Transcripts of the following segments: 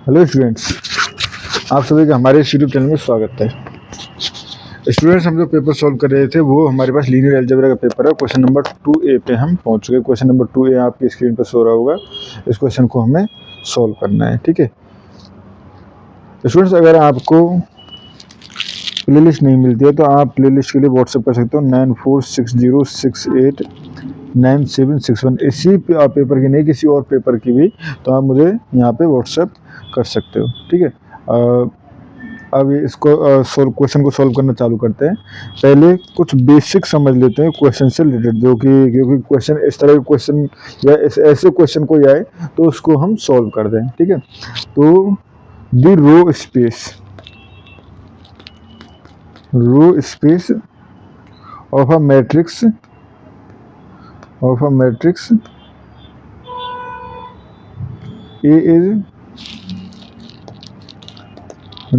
Hello students, आप सभी का हमारे इस यूट्यूब चैनल में स्वागत है। स्टूडेंट्स, हम जो पेपर सॉल्व कर रहे थे वो हमारे पास लीनियर अलजेब्रा का पेपर है। क्वेश्चन नंबर 2A पे हम पहुंच चुके। क्वेश्चन नंबर 2A आपकी स्क्रीन पर सो रहा होगा। इस क्वेश्चन को हमें सॉल्व करना है, ठीक है। स्टूडेंट्स, अगर आपको प्लेलिस्ट नहीं मिलती है तो आप प्लेलिस्ट के लिए व्हाट्सएप कर सकते हो 9460689761। इसी पेपर की नहीं, किसी और पेपर की भी, तो आप मुझे यहाँ पे व्हाट्सएप कर सकते हो, ठीक है। अब इसको क्वेश्चन को सॉल्व करना चालू करते हैं। पहले कुछ बेसिक समझ लेते हैं क्वेश्चन से रिलेटेड, जो कि क्योंकि क्वेश्चन इस तरह के क्वेश्चन या ऐसे क्वेश्चन कोई आए तो उसको हम सॉल्व कर दें, ठीक है। तो the row space of a matrix A is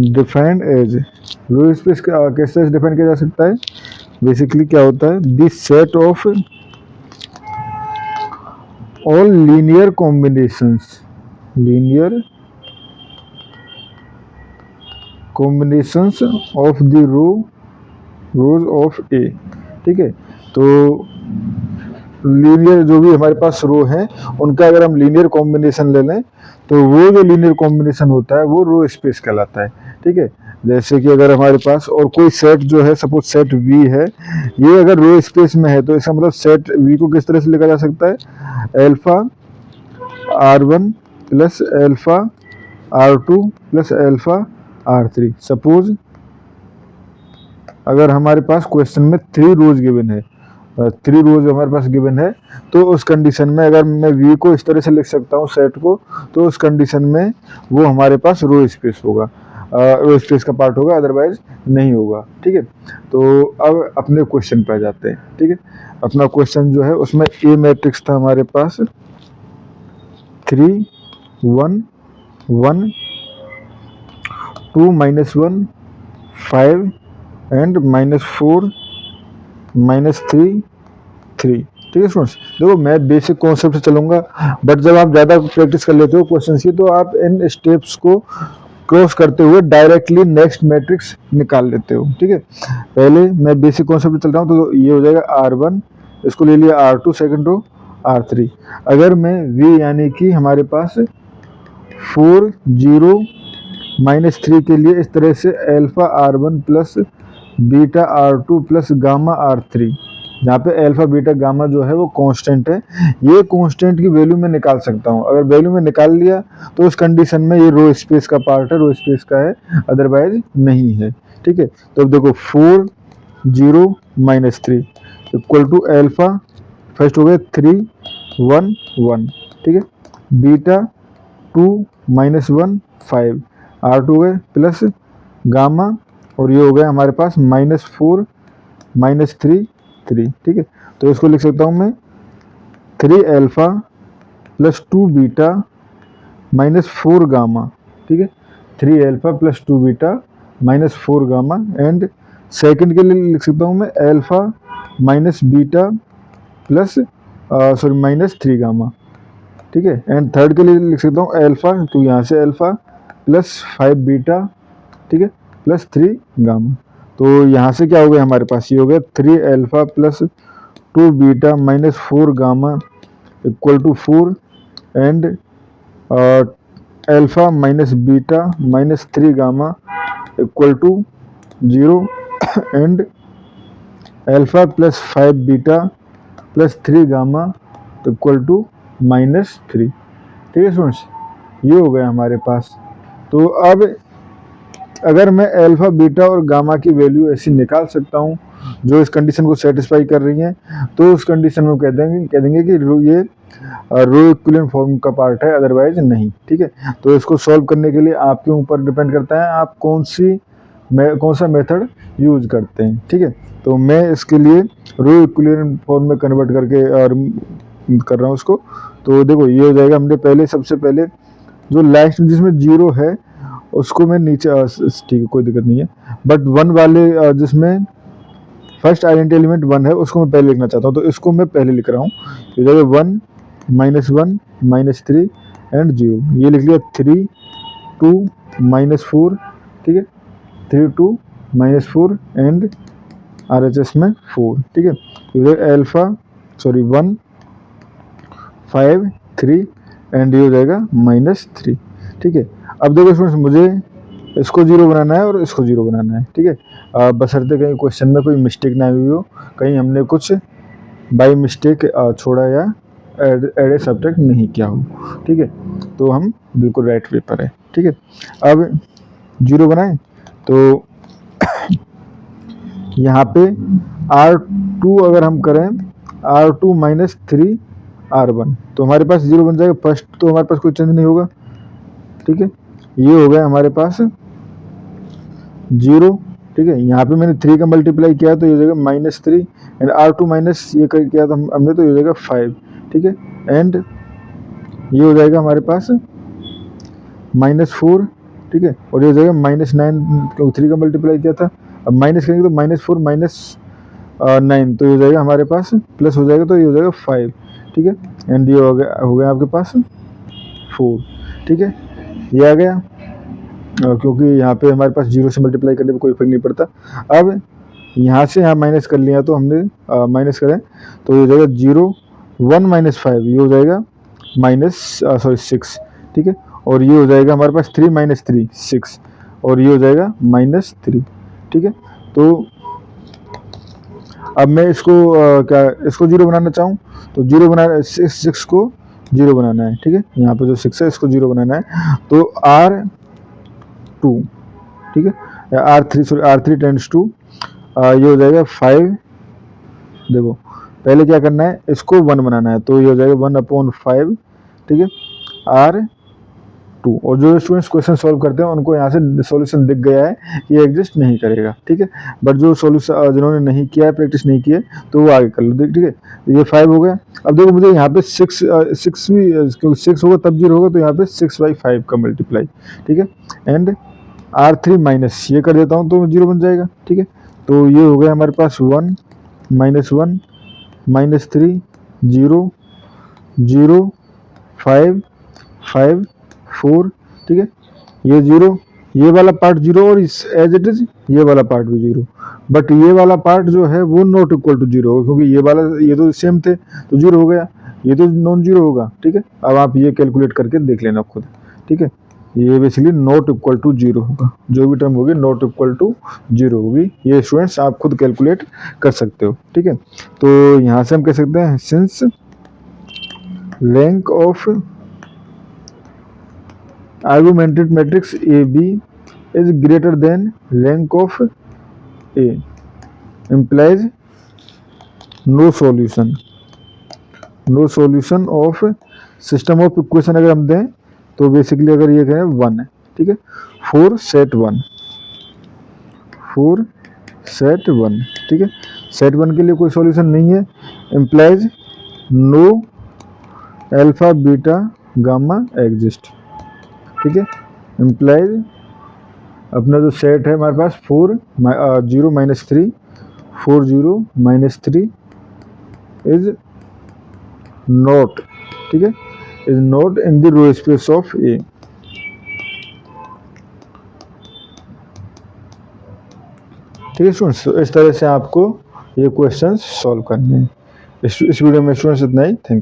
defined as, row space कैसे डिफाइन किया जा सकता है? बेसिकली क्या होता है? This set of all linear combinations of the rows of A, ठीक है। तो लीनियर जो भी हमारे पास रो है उनका अगर हम लीनियर कॉम्बिनेशन ले लें तो वो जो लीनियर कॉम्बिनेशन होता है वो रो स्पेस कहलाता है, ठीक है। जैसे कि अगर हमारे पास और कोई सेट जो है, सपोज सेट वी है, ये अगर रो स्पेस में है तो इसका मतलब सेट वी को किस तरह से लिखा जा सकता है? Alpha R1 plus alpha R2 plus alpha R3। Suppose अगर हमारे पास क्वेश्चन में 3 रोज गिवन है, 3 रोज हमारे पास गिवन है, तो उस कंडीशन में अगर मैं वी को इस तरह से लिख सकता हूँ सेट को, तो उस कंडीशन में वो हमारे पास रो स्पेस होगा, रो स्पेस का पार्ट होगा, अदरवाइज नहीं होगा, ठीक है। तो अब अपने क्वेश्चन पे आ जाते हैं, ठीक है। अपना क्वेश्चन जो है उसमें ए मैट्रिक्स था हमारे पास 3 1 1 2 -1 5 एंड -4 -3 3, ठीक है स्टूडेंट्स। देखो, मैं बेसिक कॉन्सेप्ट से चलूंगा, बट जब आप ज़्यादा प्रैक्टिस कर लेते हो क्वेश्चन की तो आप इन स्टेप्स को क्रॉस करते हुए डायरेक्टली नेक्स्ट मैट्रिक्स निकाल लेते हो, ठीक है। पहले मैं बेसिक कॉन्सेप्ट से चल रहा हूँ, तो ये हो जाएगा R1, इसको ले लिया R2 सेकंड रो, R3। अगर मैं V यानी कि हमारे पास 4 0 -3 के लिए इस तरह से alpha R1 plus beta R2 plus gamma R3, जहाँ पे अल्फा बीटा गामा जो है वो कांस्टेंट है, ये कांस्टेंट की वैल्यू मैं निकाल सकता हूँ। अगर वैल्यू में निकाल लिया तो उस कंडीशन में ये रो स्पेस का पार्ट है, रो स्पेस का है, अदरवाइज नहीं है, ठीक है। तो अब देखो 4 0 -3 इक्वल टू एल्फा, फर्स्ट हो गया 3 1 1, ठीक है। बीटा 2 -1 5 R2 हो गए प्लस गामा, और ये हो गया हमारे पास -4 -3 3, ठीक है। तो इसको लिख सकता हूँ मैं 3 अल्फा प्लस 2 बीटा -4 गामा, ठीक है। 3 alpha plus 2 beta -4 gamma, and second के लिए लिख सकता हूँ मैं alpha minus beta plus -3 gamma, ठीक है। एंड थर्ड के लिए लिख सकता हूँ अल्फा, तो यहाँ से अल्फा प्लस 5 बीटा, ठीक है, प्लस 3 गामा। तो यहाँ से क्या हो गया हमारे पास? ये हो गया 3 alpha plus 2 beta -4 gamma equal to 4, and alpha minus beta -3 gamma equal to 0, and alpha plus 5 beta plus 3 gamma equal to -3, ठीक है स्टूडेंट्स। ये हो गया हमारे पास। तो अब अगर मैं अल्फा बीटा और गामा की वैल्यू ऐसी निकाल सकता हूँ जो इस कंडीशन को सेटिस्फाई कर रही हैं, तो उस कंडीशन में कह देंगे कि ये रो इक्विवेलेंट फॉर्म का पार्ट है, अदरवाइज नहीं, ठीक है। तो इसको सॉल्व करने के लिए आपके ऊपर डिपेंड करता है आप कौन सा मेथड यूज करते हैं, ठीक है। तो मैं इसके लिए रो इक्विवेलेंट फॉर्म में कन्वर्ट करके और कर रहा हूँ उसको। तो देखो, ये हो जाएगा, हमने पहले सबसे पहले जो लास्ट जिसमें 0 है उसको मैं नीचे, ठीक है कोई दिक्कत नहीं है, बट 1 वाले जिसमें फर्स्ट आइडेंटिटी एलिमेंट 1 है उसको मैं पहले लिखना चाहता हूँ, तो इसको मैं पहले लिख रहा हूँ। तो जगह 1 -1 -3 एंड 0, ये लिख लिया 3 2 -4, ठीक है, 3 2 -4 एंड RHS में 4, ठीक है। ये अल्फा 1 5 3 एंड ये हो जाएगा -3, ठीक है। अब देखो स्टूडेंट्स, मुझे इसको 0 बनाना है और इसको 0 बनाना है, ठीक है। बशर्ते कहीं क्वेश्चन में कोई मिस्टेक ना हुई हो, कहीं हमने कुछ बाई मिस्टेक छोड़ा या एड सब्ट्रैक्ट नहीं किया हो, ठीक है। तो हम बिल्कुल राइट वे पर है, ठीक है। अब 0 बनाएं तो यहाँ पे R2 अगर हम करें R2 -3 R1 तो हमारे पास 0 बन जाएगा। फर्स्ट तो हमारे पास कोई चेंज नहीं होगा, ठीक है। ये हो गया हमारे पास 0, ठीक है। यहाँ पे मैंने 3 का मल्टीप्लाई किया तो ये हो जाएगा -3 एंड R2 माइनस ये कर किया तो हमने तो ये हो जाएगा 5, ठीक है। एंड ये हो जाएगा हमारे पास -4, ठीक है। और ये हो जाएगा -9 क्योंकि 3 का मल्टीप्लाई किया था। अब माइनस करेंगे तो -4 -9 तो ये हो जाएगा हमारे पास, प्लस हो जाएगा तो ये हो जाएगा 5, ठीक है। एंड ये हो गया आपके पास 4, ठीक है। ये आ गया क्योंकि यहाँ पे हमारे पास 0 से मल्टीप्लाई करने में कोई फर्क नहीं पड़ता। अब यहाँ से यहाँ माइनस कर लिया तो हमने माइनस करें तो ये हो जाएगा 0 1 -5 ये हो जाएगा -6, ठीक है। और ये हो जाएगा हमारे पास 3 -3 6 और ये हो जाएगा -3, ठीक है। तो अब मैं इसको इसको 0 बनाना चाहूँ तो 0 बनाना 6 को 0 बनाना है, ठीक है। यहाँ पे जो 6 है इसको 0 बनाना है तो R2, ठीक है, या R3 टेंड्स टू ये हो जाएगा 5। देखो पहले क्या करना है, इसको 1 बनाना है तो ये हो जाएगा 1/5, ठीक है, R2। और जो स्टूडेंट्स क्वेश्चन सॉल्व करते हैं उनको यहाँ से सॉल्यूशन दिख गया है, ये एग्जिस्ट नहीं करेगा, ठीक है। बट जो सॉल्यूशन जिन्होंने नहीं किया है, प्रैक्टिस नहीं की है, तो वो आगे कर लो, ठीक है। ये 5 हो गया। अब देखो मुझे यहाँ पे 6 भी, क्योंकि 6 होगा तब 0 होगा तो यहाँ पे 6/5 का मल्टीप्लाई, ठीक है। एंड R3 माइनस ये कर देता हूँ तो 0 बन जाएगा, ठीक है। तो ये हो गया हमारे पास 1 -1 -3 0 0 5 5 4, ठीक है। ये 0, ये वाला पार्ट 0 और इस एज इट इज ये वाला पार्ट भी 0, बट ये वाला पार्ट जो है वो नॉट इक्वल टू 0 होगा क्योंकि ये तो सेम थे तो 0 हो गया, ये तो नॉन 0 होगा, ठीक है। अब आप ये कैलकुलेट करके देख लेना खुद, ठीक है। ये बेसिकली नॉट इक्वल टू 0 होगा, जो भी टर्म होगी नॉट इक्वल टू 0 होगी। ये स्टूडेंट्स आप खुद कैलकुलेट कर सकते हो, ठीक है। तो यहाँ से हम कह सकते हैं since rank of argumented matrix AB is greater than rank of A implies no solution of system of equation अगर हम दें तो बेसिकली अगर ये कहें 1 है, ठीक है, for set 1, ठीक है। सेट 1 के लिए कोई सॉल्यूशन नहीं है, implies no alpha beta gamma exist, ठीक है। इम्प्लाइज अपना जो सेट है हमारे पास 4 0 -3 4 0 -3 इज नॉट, ठीक है, is not in the row space of A, ठीक है स्टूडेंट्स। तो इस तरह से आपको ये क्वेश्चन सॉल्व करने हैं। इस वीडियो में स्टूडेंट्स इतना ही। Thank you.